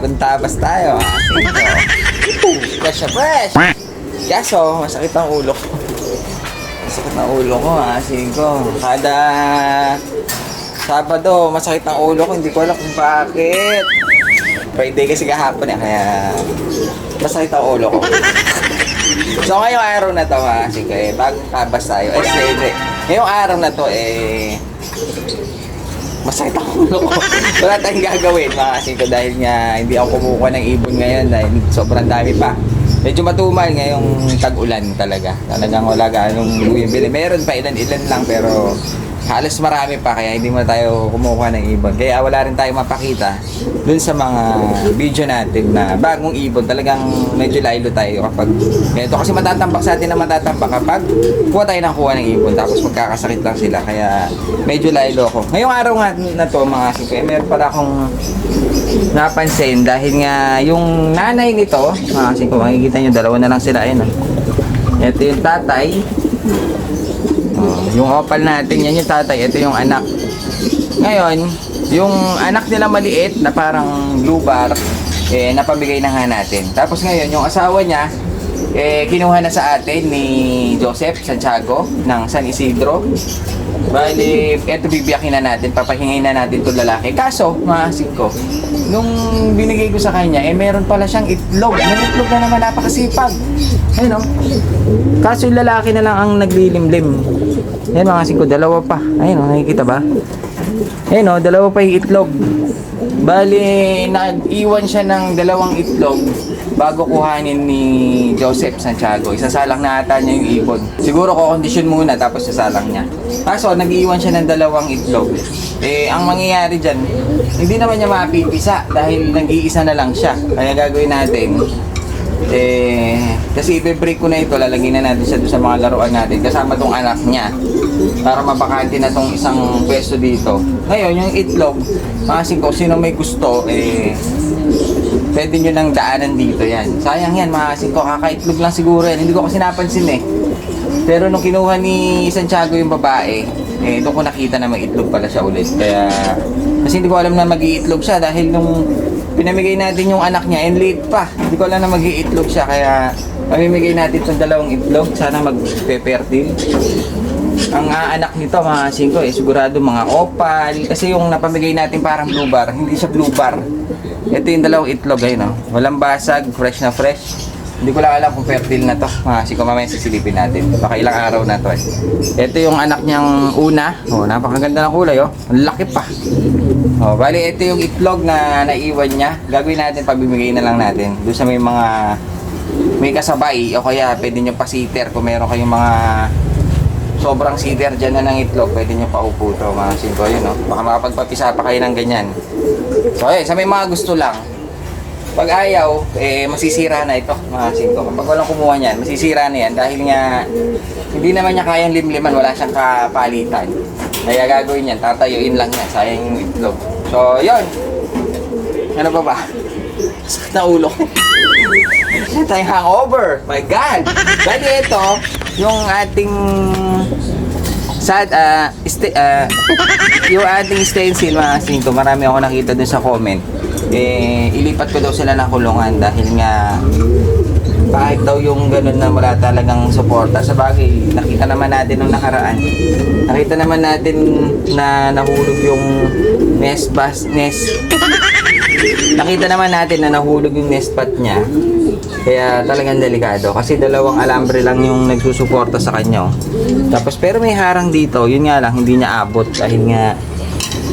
bagong tabas tayo. Fresh na fresh. Kaso, masakit ang ulo ko. Masakit ang ulo ko, asin ko. Kada Sabado, masakit ang ulo ko. Hindi ko alam kung bakit. Friday kasi kahapon eh, kaya masakit ang ulo ko. So ngayong araw na to asin ko eh, bagong tabas tayo. Ngayong araw na to eh, masakit ang ulo ko. Wala tayong gagawin mga asin ko dahil nga hindi ako kumukuha ng ibon ngayon dahil sobrang dami pa. Medyo matumal ngayong tag-ulan talaga. Talagang wala ganong bumibili. Meron pa ilan-ilan lang pero halos marami pa kaya hindi mo tayo kumukuha ng ibon. Kaya wala rin tayo mapakita dun sa mga video natin na bagong ibon. Talagang medyo laylo tayo kapag ganito. Kasi matatambak sa atin na matatambak kapag kuha tayo ng kuha ng ibon tapos magkakasakit lang sila. Kaya medyo laylo ako. Ngayong araw nga na to mga siko, meron pala akong napansin dahil nga yung nanay nito, mga siko, makikita nyo dalawa na lang sila. Ayun, ito yung tatay. Yung opal natin, yan yung tatay, ito yung anak. Ngayon, yung anak nila maliit na parang blue bar, napamigay na nga natin. Tapos ngayon, yung asawa niya, kinuha na sa atin ni Joseph Santiago ng San Isidro. Bali, eto bibiyakin na natin, papahingay na natin itong lalaki. Kaso, maasin ko, nung binigay ko sa kanya, meron pala siyang itlog. May itlog na naman, napakasipag. Ayun o. Kaso yung lalaki na lang ang naglilimlim. Ayan mga asin ko, dalawa pa. Ayun o, nakikita ba? Ayun o, dalawa pa yung itlog. Bali, nag-iwan siya ng dalawang itlog bago kuhanin ni Joseph Santiago. Isasalang na ata niya yung ibon. Siguro kukondisyon muna tapos sasalang niya. Kaso, nag-iwan siya ng dalawang itlog. Ang mangyayari dyan, hindi naman niya mapipisa dahil nag-iisa na lang siya. Kaya gagawin natin, kasi ibe-break ko na ito, lalagyan na natin siya doon sa mga laruan natin kasama tong anak niya para mabakante na tong isang pwesto dito. Ngayon, yung itlog, maasin ko, sino may gusto, pwede nyo nang daanan dito yan. Sayang yan, maasin ko, kakaitlog lang siguro yan. Hindi ko kasi napansin eh. Pero nung kinuha ni Santiago yung babae, doon ko nakita na may itlog pala siya ulit. Kaya, kasi hindi ko alam na mag-iitlog siya dahil nung pinamigay natin yung anak niya and late pa. Hindi ko alam na mag-iitlog siya kaya mamimigay natin itong dalawang itlog. Sana mag-fertile. Ang anak nito mga 5 sigurado mga opal. Kasi yung napamigay natin parang blue bar, hindi siya blue bar. Ito yung dalawang itlog ayun o. Walang basag, fresh na fresh. Hindi ko lang alam kung fertile na to. Mga 5 mamaya sisilipin natin. Baka ilang araw na to eh. Ito yung anak niyang una. Oh, napakaganda ng kulay oh. Ang laki pa. Oh, bali ito yung itlog na naiwan niya. Gagawin natin, pabibigay na lang natin. Doon sa may kasabay o kaya pwede nyo pa sitter kung meron kayong mga sobrang sitter dyan na ng itlog, pwede nyo pa upo ito mga 5 yun oh. Baka makapagpapisa pa kayo ng ganyan. So ayun, sa may mga gusto lang. Pag ayaw, masisira na ito mga 5. Kapag walang kumuha niyan, masisira na yan dahil nga hindi naman niya kayang limliman, wala siyang kapalitan. Kaya gagawin yan, tatayuin lang yan, sayang yung itlog. So, yun. Ano pa ba? Sakit na ulo ko. Ano tayong hangover? My God! Bali ito, yung ating yung ating stencil mga 5, marami ako nakita dun sa comment. Ilipat ko daw sila ng kulungan dahil nga kahit daw yung ganun na wala talagang suporta. Sa bagay, nakita naman natin nung nakaraan. Nakita naman natin na nahulog yung nakita naman natin na nahulog yung nest pot niya. Kaya talagang delikado. Kasi dalawang alambre lang yung nagsusuporta sa kanya. Oh. Tapos pero may harang dito. Yun nga lang, hindi niya abot. Dahil nga,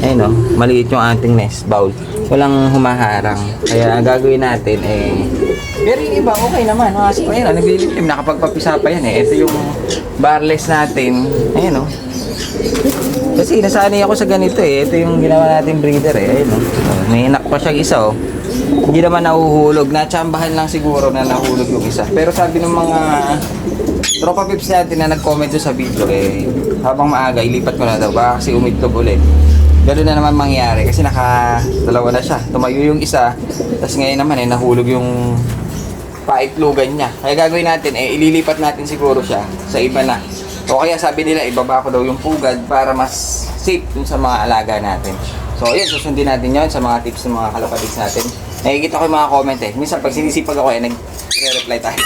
ayun oh, maliit yung ating nest bowl. Walang humaharang. Kaya gagawin natin pero yung iba okay naman kasi ayun naglilitim, nakapagpapisa pa yan ito yung barless natin ayun kasi nasanay ako sa ganito ito yung ginawa natin breeder ayun may inak pa siyang isa hindi naman nahuhulog, natsambahan lang siguro na nahulog yung isa. Pero sabi ng mga tropa pips natin na nag-comment sa video habang maaga ilipat ko na daw baka kasi umitlog ulit. Ganoon na naman mangyari kasi dalawa na siya. Tumayo yung isa, tapos ngayon naman nahulog yung paitlugan niya. Kaya gagawin natin, ililipat natin siguro siya sa iba na. O kaya sabi nila, ibaba ko daw yung pugad para mas safe dun sa mga alaga natin. So, yun, susundin natin yon sa mga tips ng mga kalapatids natin. Nakikita ko yung mga comment eh. Minsan pag sinisipag ako nagre-reply tayo.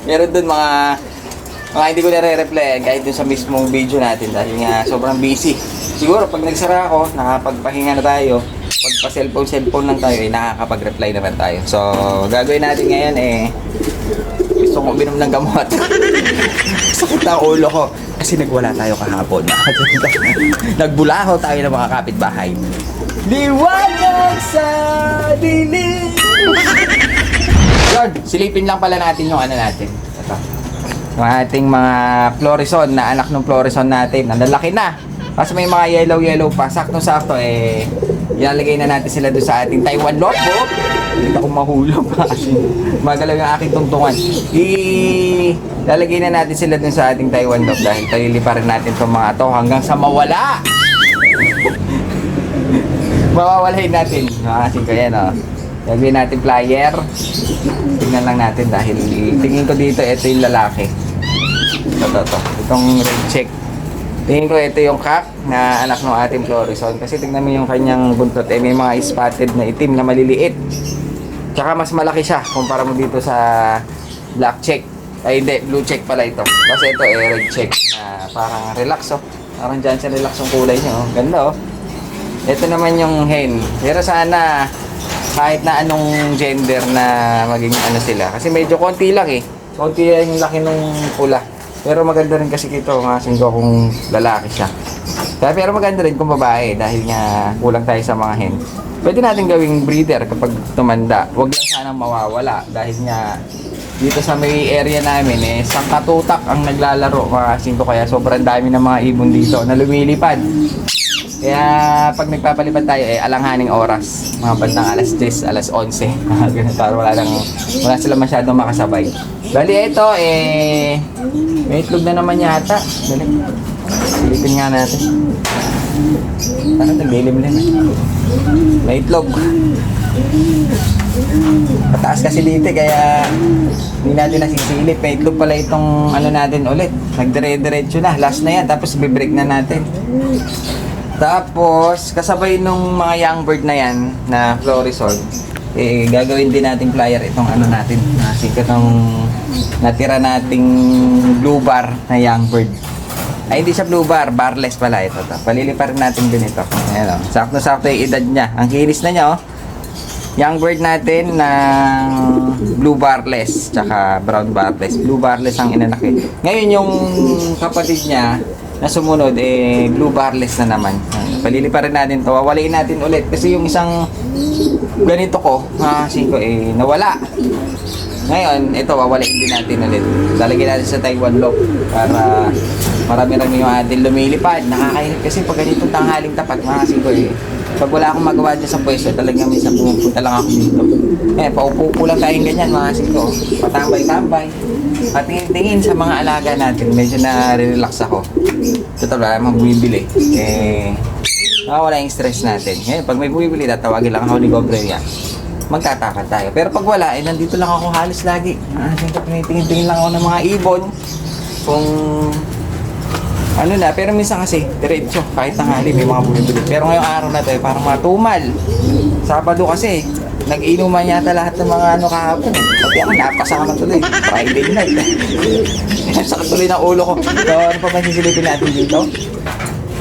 Meron dun mga hindi ko nare-reply kahit dun sa mismong video natin dahil nga sobrang busy. Siguro pag nagsara ako, nakapagpahinga na tayo. Pag pa-cellphone lang tayo, nakakapag-reply naman tayo. So, gagawin natin ngayon gusto ko uminom ng gamot. Sakit ang ulo ko. Kasi nagwala tayo kahapon. Nagbulaho tayo ng mga kapitbahay. Liwanag sa dilim. Lord, silipin lang pala natin yung natin. Ito. Yung ating mga Florison na anak ng Florison natin. Ang lalaki na. Kasi may mga yellow pa. Sakto-sakto ilalagay na natin sila doon sa ating Taiwan notebook. Hindi ako mahulog kasi magalaw yung aking tungtungan. Ilalagay na natin sila doon sa ating Taiwan notebook dahil taliliparin natin itong mga to hanggang sa mawala. Mawawalahin natin. Kasi ko yan Gagawin natin flyer. Tingnan lang natin dahil tingin ko dito ito yung lalaki. Ito. Itong red check. Tingin ko ito yung cock na anak ng ating Florison. Kasi tingnan mo yung kanyang buntot. May mga spotted na itim na maliliit. Tsaka mas malaki siya kumpara mo dito sa black check. Ay hindi, blue check pala ito. Kasi ito red check na parang relax Parang dyan sa relax yung kulay niya Ganda Ito naman yung hen. Pero sana kahit na anong gender na maging sila. Kasi medyo konti lang Konti yung laki ng pula. Pero maganda rin kasi ito kasi kung lalaki siya. Pero maganda rin kung babae dahil nga kulang tayo sa mga hen. Pwede natin gawing breeder kapag tumanda. Huwag lang sanang mawawala dahil nga dito sa may area namin sangkatutak ang naglalaro mga singko kaya sobrang dami ng mga ibon dito na lumilipad. Kaya pag nagpapalipad tayo alanghaning oras. Mga bandang alas 10, alas 11. Para wala sila masyadong makasabay. Bali ito may itlog na naman yata. Dali. Silipin nga natin. Parang naglilim-lim May itlog. Pataas kasi dito kaya hindi natin nasisilip. May itlog pala itong natin ulit. Nagdire-diretso na. Last na yan. Tapos bibreak na natin. Tapos kasabay nung mga young bird na yan na Florison, gagawin din natin flyer itong natin. Kasi itong natira nating blue bar na young bird. Ay hindi siya blue bar, barless pala ito. Paliliparin natin din ito. Ayan sakto-sakto yung edad niya. Ang kinis na niya Young bird natin ng blue barless tsaka brown barless. Blue barless ang inanaki. Ngayon yung kapatid niya na sumunod blue barless na naman. Paliliparin natin to. Wawalain natin ulit kasi yung isang ganito ko, nawala. Ngayon, ito wawalain din natin ulit. Lalagyan natin sa Taiwan lock para marami-rami yung ating lumilipad. Nakakainit kasi pag ganitong tanghaling tapat, mga singko pag wala akong magawa dyan sa pwesto, talagang minsan pumupunta lang ako dito. Paupo lang tayong ganyan mga singko. Patambay-tambay. Patingin-tingin sa mga alaga natin. Medyo na-relax ako. Total, wala namang bumibili. Nakawala yung stress natin. Pag may bumibili, tatawagin lang ako ni Gobreya. Magtatakad tayo. Pero pag wala, nandito lang ako halos lagi. Siyempre, pinitingin-tingin lang ako ng mga ibon. Kung pero minsan kasi, diretso, kahit tanghali, may mga bumibili. Pero ngayong araw na to, parang matumal. Sabado kasi, nag-inuman yata lahat ng mga kahapon. Pati ako, napasama tuloy. Friday night. Sakit tuloy ng ulo ko. So, ano pa ba sisilipin natin dito?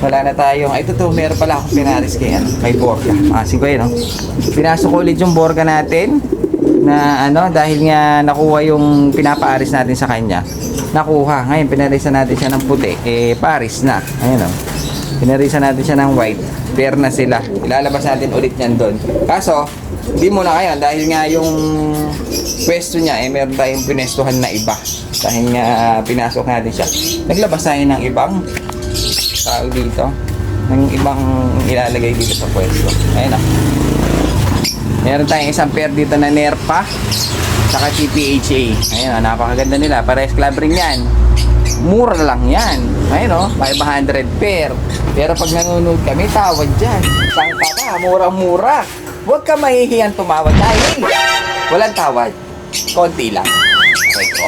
Wala na tayong, ito meron pala akong pinaris kay Borga. Masin ko Pinasok ko ulit yung Borga natin na dahil nga nakuha yung pinapaaris natin sa kanya. Nakuha. Ngayon, pinarisan natin siya ng puti. Paris na. Ayun Pinarisan natin siya ng white. Pair na sila. Ilalabas natin ulit yan doon. Kaso, hindi muna ngayon dahil nga yung pwesto niya meron tayong pinestuhan na iba. Dahil nga pinasok natin siya. Naglabas tayo ng ibang tao dito. Ng ibang ilalagay dito sa pwesto. Ayun Meron tayong isang pair dito na Nerpa saka TPHA. Ayun napakaganda nila. Parehas club ring yan. Mura lang yan. Ayun 500 pair. Pero pag nanonood kami, tawad dyan. Sangka ka, murang-mura. Huwag ka mahihiyang tumawad dahil walang tawad. Konti lang. Okay ko.